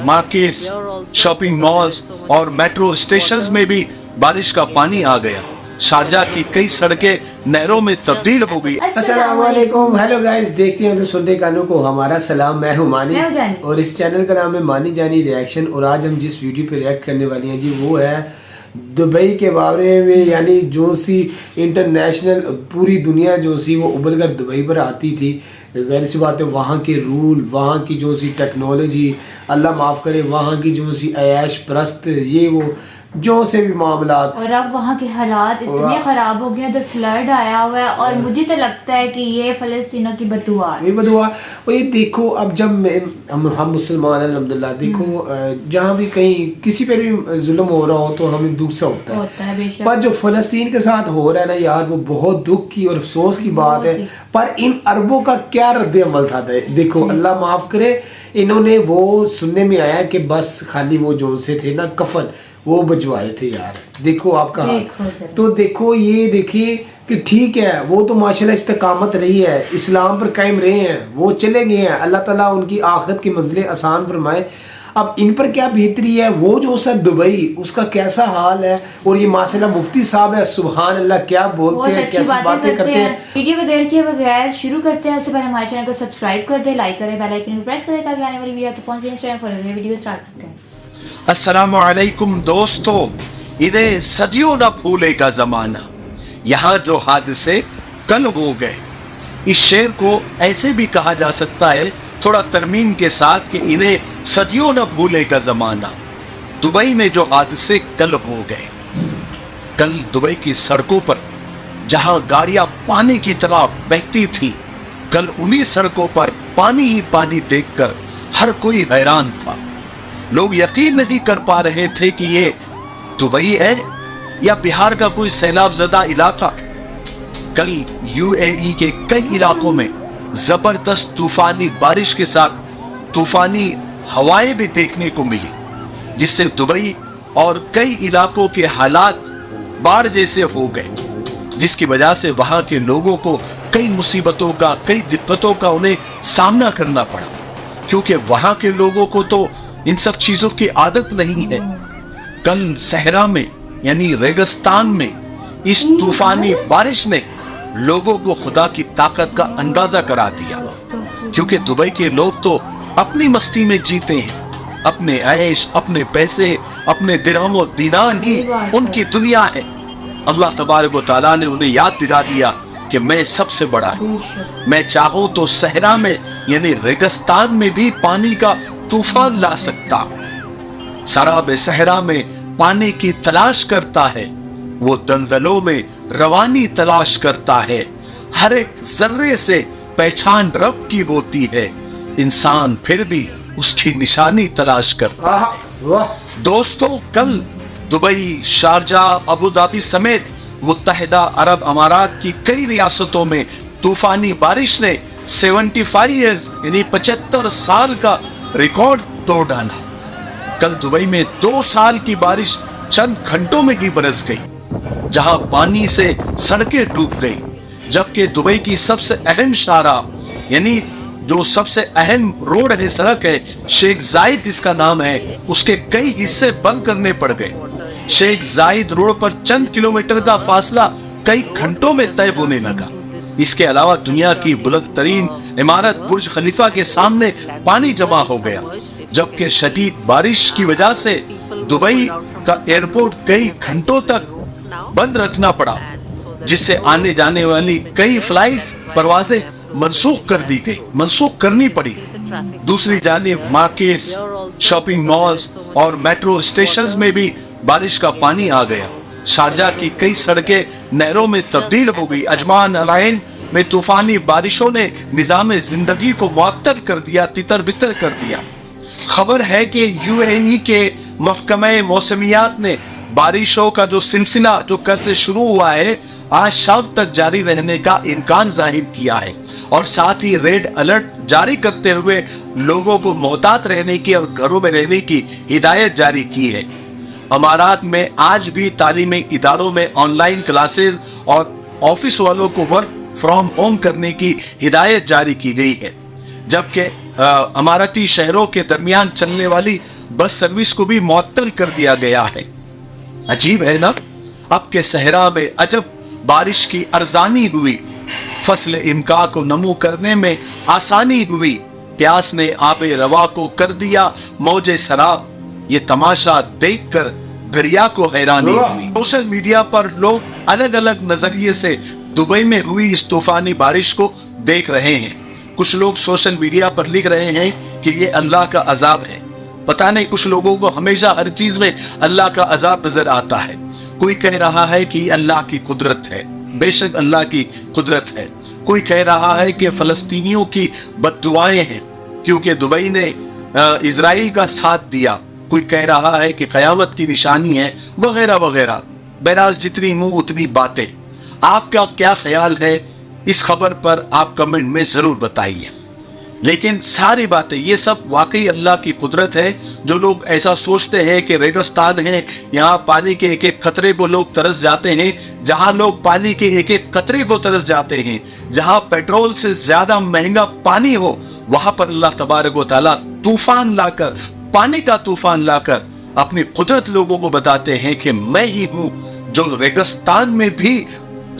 Markets, shopping malls और metro stations में भी बारिश का पानी आ गया। शारजा की कई सड़कें नहरों में तब्दील हो गई। अस्सलाम वालेकुम, हेलो गाइस, देखते हैं तो सुनने कानों को हमारा सलाम। मैं हूं मानी और इस चैनल का नाम है मानी जानी रिएक्शन। और आज हम जिस वीडियो पे रिएक्ट करने वाली हैं जी वो है दुबई के बारे में। यानी जो सी इंटरनेशनल पूरी दुनिया जो सी वो उबल कर दुबई पर आती थी। ज़ाहिर सी बात है वहाँ के रूल, वहाँ की जो सी टेक्नोलॉजी, अल्लाह माफ़ करे वहाँ की जो सी ऐश परस्त ये वो जो से भी मामलात, और अब वहाँ के हालात इतने ख़राब हो गए, उधर फ्लड आया हुआ है। और मुझे तो लगता है कि ये फ़लस्तीनों की बदुआ है, ये बदुआ। और ये देखो अब जब हम मुसलमान अल्हम्दुलिल्लाह, देखो जहाँ भी कहीं किसी पे भी जुल्म हो रहा हो तो हमें दुख से होता है पर जो फ़लस्तीन के साथ हो रहा है ना यार, वो बहुत दुख की और अफसोस की बात है। पर इन अरबों का क्या रद्द अमल था देखो, अल्लाह माफ़ करे, इन्होंने वो सुनने में आया कि बस खाली वो जो से थे ना कफन वो बचवाए थे यार। देखो आपका तो देखो ये देखिए कि ठीक है वो तो माशाल्लाह इस्तिकामत रही है, इस्लाम पर कायम रहे हैं, वो चले गए हैं, अल्लाह ताला उनकी आखिरत की मंजिलें आसान फरमाए। अब इन पर क्या बेहतरी है, वो जो सा दुबई उसका कैसा हाल है। और ये माशाल्लाह मुफ्ती साहब है, सुभान अल्लाह, क्या बोलते हैं, कैसी बातें करते हैं। वीडियो को देर किए बगैर शुरू करते हैं। उससे पहले हमारे चैनल को सब्सक्राइब कर दे, लाइक करें, बेल आइकन प्रेस करें ताकि आने वाली वीडियो तो पहुंच जाए। इंस्टाग्राम फॉलो करें। वीडियो स्टार्ट करते हैं। अस्सलाम वालेकुम दोस्तों, इन्हें सदियों न भूलेगा जमाना, यहाँ जो हादसे कल हो गए। इस शेर को ऐसे भी कहा जा सकता है थोड़ा तरमीम के साथ कि इन्हें सदियों न भूलेगा जमाना, दुबई में जो हादसे कल हो गए। कल दुबई की सड़कों पर जहां गाड़ियां पानी की तरह बहती थी, कल उन्हीं सड़कों पर पानी ही पानी देखकर हर कोई हैरान था। लोग यकीन नहीं कर पा रहे थे कि ये दुबई है या बिहार का कोई सैलाब ज़दा इलाका। कल यूएई के कई इलाकों में जबरदस्त तूफानी बारिश के साथ तूफानी हवाएं भी देखने को मिली, जिससे दुबई और कई इलाकों के हालात बाढ़ जैसे हो गए, जिसकी वजह से वहां के लोगों को कई मुसीबतों का, कई दिक्कतों का उन्हें सामना करना पड़ा, क्योंकि वहां के लोगों को तो इन सब चीजों की आदत नहीं है। कल सहरा में यानी रेगिस्तान में इस तूफानी बारिश ने लोगों को खुदा की ताकत का अंदाजा करा दिया, क्योंकि दुबई के लोग तो अपनी मस्ती में जीते हैं, अपने ऐश, अपने पैसे, अपने दिरहम और दीनार ही उनकी दुनिया है। अल्लाह तबारक व तआला ने उन्हें याद दिला दिया कि मैं सबसे बड़ा हूँ, मैं चाहूँ तो सहरा में यानी रेगिस्तान में भी पानी का तूफान ला सकता हूं। सराब सहरा में पानी की तलाश करता है, वो दलदलों में रवानी तलाश करता है। हर एक जर्रे से पहचान रब की होती है, इंसान फिर भी उसकी निशानी तलाश करता है। दोस्तों, कल दुबई, शारजा, अबू धाबी समेत मुत्तहिदा अरब अमारात की कई रियासतों में तूफानी बारिश ने 75 ईयर्स यानी 75 साल का रिकॉर्ड तोड़ डाला। कल दुबई में 2 साल की बारिश चंद घंटों में ही बरस गई, जहां पानी से सड़कें डूब गई, जबकि दुबई की सबसे अहम शारा यानी जो सबसे अहम रोड है, सड़क है, शेख जायद जिसका नाम है, उसके कई हिस्से बंद करने पड़ गए। शेख जायद रोड पर चंद किलोमीटर का फासला कई घंटों में तय होने लगा। इसके अलावा दुनिया की बुलंद तरीन इमारत बुर्ज खलीफा के सामने पानी जमा हो गया, जबकि शदीद बारिश की वजह से दुबई का एयरपोर्ट कई घंटों तक बंद रखना पड़ा, जिससे आने जाने वाली कई फ्लाइट्स परवाजें मनसूख कर दी गई, मनसूख करनी पड़ी। दूसरी जानिब मार्केट्स, शॉपिंग मॉल्स और मेट्रो स्टेशंस में भी बारिश का पानी आ गया। शारजा की कई सड़कें नहरों में तब्दील हो गई। अजमान अलाइन में तूफानी बारिशों ने निजाम जिंदगी को मुअत्तल कर दिया, तितर बितर कर दिया। खबर है कि यूएई के महकमे मौसमियात ने बारिशों का जो सिलसिला जो कल से शुरू हुआ है आज शाम तक जारी रहने का इम्कान जाहिर किया है, और साथ ही रेड अलर्ट जारी करते हुए लोगों को मोहतात रहने की और घरों में रहने की हिदायत जारी की है। अमारात में आज भी तालीमी इदारों में ऑनलाइन क्लासेस और ऑफिस वालों को वर्क फ्रॉम होम करने की हिदायत जारी की गई है, जबकि अमारती शहरों के दरमियान चलने वाली बस सर्विस को भी मुअत्तल कर दिया गया है। अजीब है ना, अब के सहरा में अजब बारिश की अरजानी हुई, फसल इमका को नमू करने में आसानी हुई, प्यास ने आबे रवा को कर दिया मौजे शराब, ये तमाशा देखकर दरिया को हैरानी हुई। सोशल मीडिया पर लोग अलग अलग नजरिए से दुबई में हुई इस तूफानी बारिश को देख रहे हैं। कुछ लोग सोशल मीडिया पर लिख रहे हैं कि ये अल्लाह का अजाब है। पता नहीं, कुछ लोगों को हमेशा हर चीज में अल्लाह का अजाब नजर आता है। कोई कह रहा है कि अल्लाह की कुदरत है, बेशक अल्लाह की कुदरत है। कोई कह रहा है कि फलस्तीनियों की बद्दुआएं हैं क्योंकि दुबई ने इजराइल का साथ दिया। कोई कह रहा है कि कयामत की निशानी है, वगैरह वगैरह। बहरहाल जितनी मुंह उतनी बातें। आपका क्या ख्याल है इस खबर पर, आप कमेंट में जरूर बताइए। लेकिन सारी बातें, ये सब वाकई अल्लाह की कुदरत है। जो लोग ऐसा सोचते हैं कि रेगिस्तान है, यहाँ पानी के एक एक कतरे को लोग तरस जाते हैं, जहाँ लोग पानी के एक एक कतरे को तरस जाते हैं, जहाँ पेट्रोल से ज्यादा महंगा पानी हो, वहां पर अल्लाह तबारक व तआला तूफान लाकर, पानी का तूफान लाकर अपनी कुदरत लोगों को बताते हैं कि मैं ही हूं जो रेगिस्तान में भी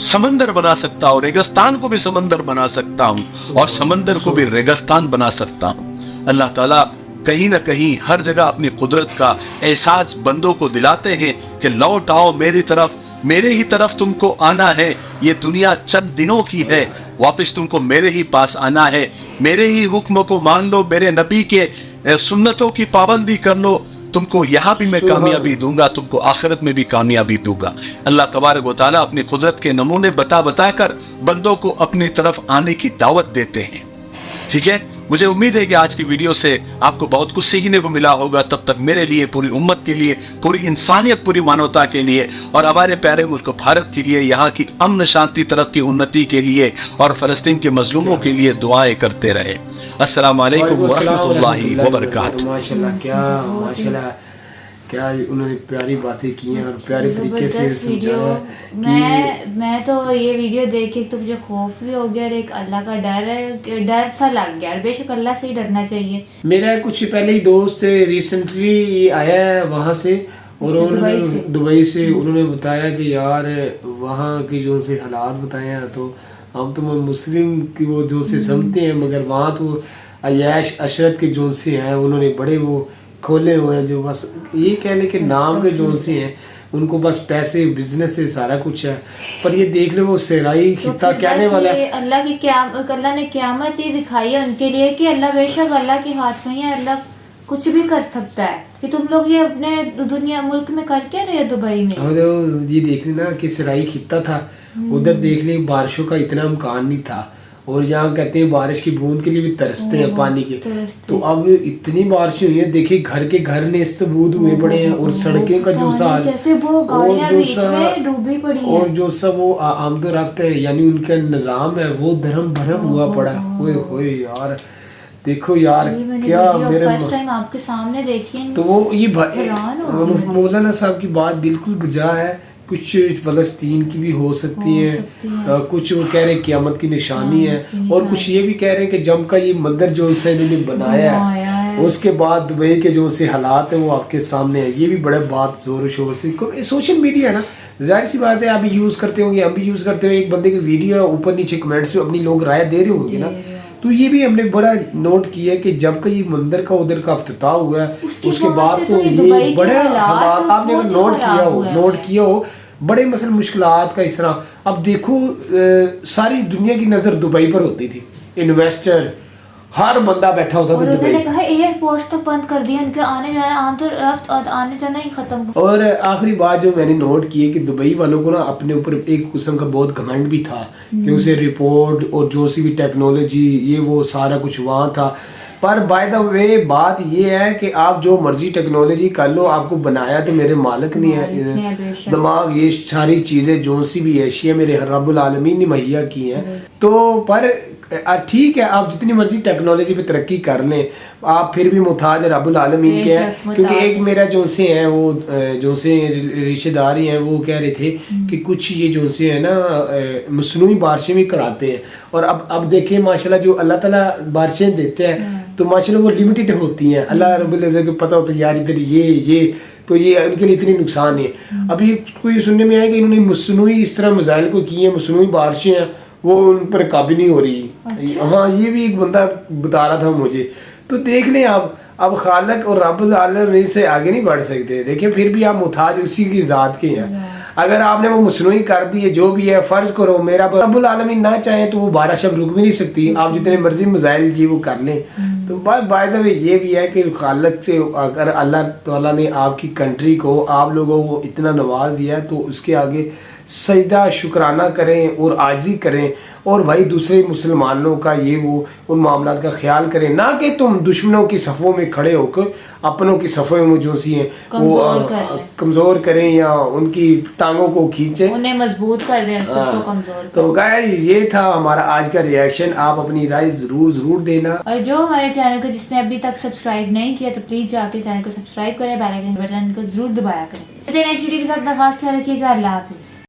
समंदर बना सकता हूं, रेगिस्तान को भी समंदर बना सकता हूं और समंदर को भी रेगिस्तान बना सकता हूं। अल्लाह ताला कहीं ना कहीं हर जगह अपनी कुदरत का एहसास बंदों को दिलाते हैं कि लौट आओ मेरी तरफ, मेरे ही तरफ तुमको आना है। ये दुनिया चंद दिनों की है, वापस तुमको मेरे ही पास आना है। मेरे ही हुक्म को मान लो, मेरे नबी के सुन्नतों की पाबंदी कर लो, तुमको यहाँ भी मैं कामयाबी दूंगा, तुमको आखिरत में भी कामयाबी दूंगा। अल्लाह तबारक व तआला अपनी कुदरत के नमूने बता कर बंदों को अपनी तरफ आने की दावत देते हैं। ठीक है, मुझे उम्मीद है कि आज की वीडियो से आपको बहुत कुछ सीखने को मिला होगा। तब तक मेरे लिए, पूरी उम्मत के लिए, पूरी इंसानियत, पूरी मानवता के लिए और हमारे प्यारे मुल्क भारत के लिए, यहाँ की अमन शांति तरक्की उन्नति के लिए और फलस्तीन के मजलूमों के लिए दुआएं करते रहे। अस्सलाम वालेकुम व रहमतुल्लाहि व बरकातुहू। माशाल्लाह क्या उन्होंने प्यारी बातें की हैं और प्यारे तरीके से समझाया कि मैं तो ये वीडियो देख के तो मुझे खौफ भी हो गया और एक अल्लाह का डर सा लग गया। और बेशक अल्लाह से ही डरना चाहिए। मेरा कुछ पहले ही दोस्त रिसेंटली आया है वहाँ से और उन्होंने दुबई से उन्होंने बताया कि यार वहाँ की जो से हालात बताए हैं, तो हम तो मुस्लिम की वो जो से समझते हैं, मगर वहाँ तो अय्याश अशरत के जो से हैं उन्होंने बड़े वो खोले हुए हैं, जो बस ये कह लें कि नाम के जो से हैं, उनको बस पैसे, बिजनेस से सारा कुछ है। पर ये देख लो वो सहराई खित्ता कहने वाला है। अल्लाह ने क़यामत ही दिखाई है उनके लिए कि अल्लाह बेशक अल्लाह के हाथ में है, अल्लाह कुछ भी कर सकता है। कि तुम लोग ये अपने दुनिया मुल्क में कर क्या रहे हो दुबई में? और ये देख लेना कि सहराई खित्ता था, उधर देख ले बारिशों का इतना इम्कान नहीं था, और यहाँ कहते हैं बारिश की बूंद के लिए भी तरसते हैं पानी के। तो अब इतनी बारिश हुई है, देखिए घर के घर नेस्तबूद हुए पड़े हैं और सड़कें का जो सा डूबी पड़ी और जो सब वो आमदोरफ्त है यानी उनका निजाम है वो धर्म भरम हुआ पड़ा। ओए यार देखो यार क्या मेरे फर्स्ट टाइम आपके सामने देखी तो वो ये मौलाना साहब की बात बिल्कुल बुझा है। कुछ फलस्तीन की भी हो सकती है, कुछ वो कह रहे हैं क़यामत की निशानी है, और कुछ ये भी कह रहे हैं कि जम का ये मंदिर जो से इन्होंने बनाया है उसके बाद दुबई के जो से हालात है वो आपके सामने है। ये भी बड़े बात जोर शोर से सोशल मीडिया है ना, जाहिर सी बात है आप भी यूज़ करते होंगे, हम भी यूज़ करते होंगे। एक बंदे की वीडियो ऊपर नीचे कमेंट्स में अपनी लोग राय दे रहे होंगे ना, तो ये भी हमने बड़ा नोट किया कि जब का ये मंदिर का उधर का इफ्तिताह हुआ है उसके बाद तो ये बड़े हालात आपने अगर नोट किया हो बड़े मसल मुश्किलात का इस तरह। अब देखो सारी दुनिया की नज़र दुबई पर होती थी, इन्वेस्टर हर बंदा बैठा होता था दुबई। उन्होंने कहा एयरपोर्ट्स तक बंद कर दिया, उनके आने जाना आमतौर आने जाना ही खत्म। और आखिरी बात जो मैंने नोट की है कि दुबई वालों को ना अपने ऊपर एक किस्म का बहुत घमंड भी था कि उसे रिपोर्ट और जो सी भी टेक्नोलॉजी ये वो सारा कुछ वहाँ था। पर बाय द वे बात ये है कि आप जो मर्जी टेक्नोलॉजी कर लो, आपको बनाया तो मेरे मालिक नहीं है। दिमाग ये सारी चीज़ें जो सी भी एशिया मेरे रब्बुल आलमीन ने मुहैया की हैं। तो पर ठीक है आप जितनी मर्जी टेक्नोलॉजी पे तरक्की कर लें, आप फिर भी मुताज रब्बुल आलमीन के हैं। क्योंकि एक मेरा जो से हैं वो जो से रिश्तेदार ही हैं वो कह रहे थे कि कुछ ये जो से है ना मसनूई बारिशें भी कराते हैं। और अब देखें माशाल्लाह जो अल्लाह ताला बारिशें देते हैं تو ماشاءاللہ وہ لمیٹڈ ہوتی ہیں. اللہ رب العزت کو پتہ ہوتا ہے یار ادھر یہ تو یہ ان کے لیے اتنی نقصان ہے. اب یہ کوئی سننے میں آئے کہ انہوں نے مصنوعی اس طرح میزائل کو کی ہیں, مصنوعی بارشیں ہیں, وہ ان پر قابو نہیں ہو رہی. ہاں یہ بھی ایک بندہ بتا رہا تھا مجھے. تو دیکھ لیں آپ, اب خالق اور رب العالمین سے آگے نہیں بڑھ سکتے. دیکھیں پھر بھی آپ محتاج اسی کی ذات کے ہیں. اگر آپ نے وہ مصنوعی کر دی ہے جو بھی ہے, فرض کرو میرا رب العالمین نہ چاہیں تو وہ 12 شب رک بھی نہیں سکتی. آپ جتنے مرضی میزائل جی وہ کر لیں. تو بائی دا وے یہ بھی ہے کہ خالق سے اگر اللہ تعالیٰ نے آپ کی کنٹری کو, آپ لوگوں کو اتنا نواز دیا ہے تو اس کے آگے سجدہ شکرانہ کریں اور عاجزی کریں, اور بھائی دوسرے مسلمانوں کا یہ وہ ان معاملات کا خیال کریں, نہ کہ تم دشمنوں کی صفوں میں کھڑے ہو کر اپنوں کی صفوں میں جو سی ہیں وہ کمزور کریں یا ان کی ٹانگوں کو کھینچیں, انہیں مضبوط کر دیں, خود کو کمزور. تو گائز یہ تھا ہمارا آج کا ریئیکشن. آپ اپنی رائے ضرور دینا, اور جو ہمارے چینل کو جس نے ابھی تک سبسکرائب نہیں کیا تو پلیز جا کے چینل کو سبسکرائب کریں, بیل آئیکن بٹن کو ضرور دبایا کریں. نیکسٹ ویڈیو کے ساتھ خاص خیال رکھیے گا. اللہ حافظ.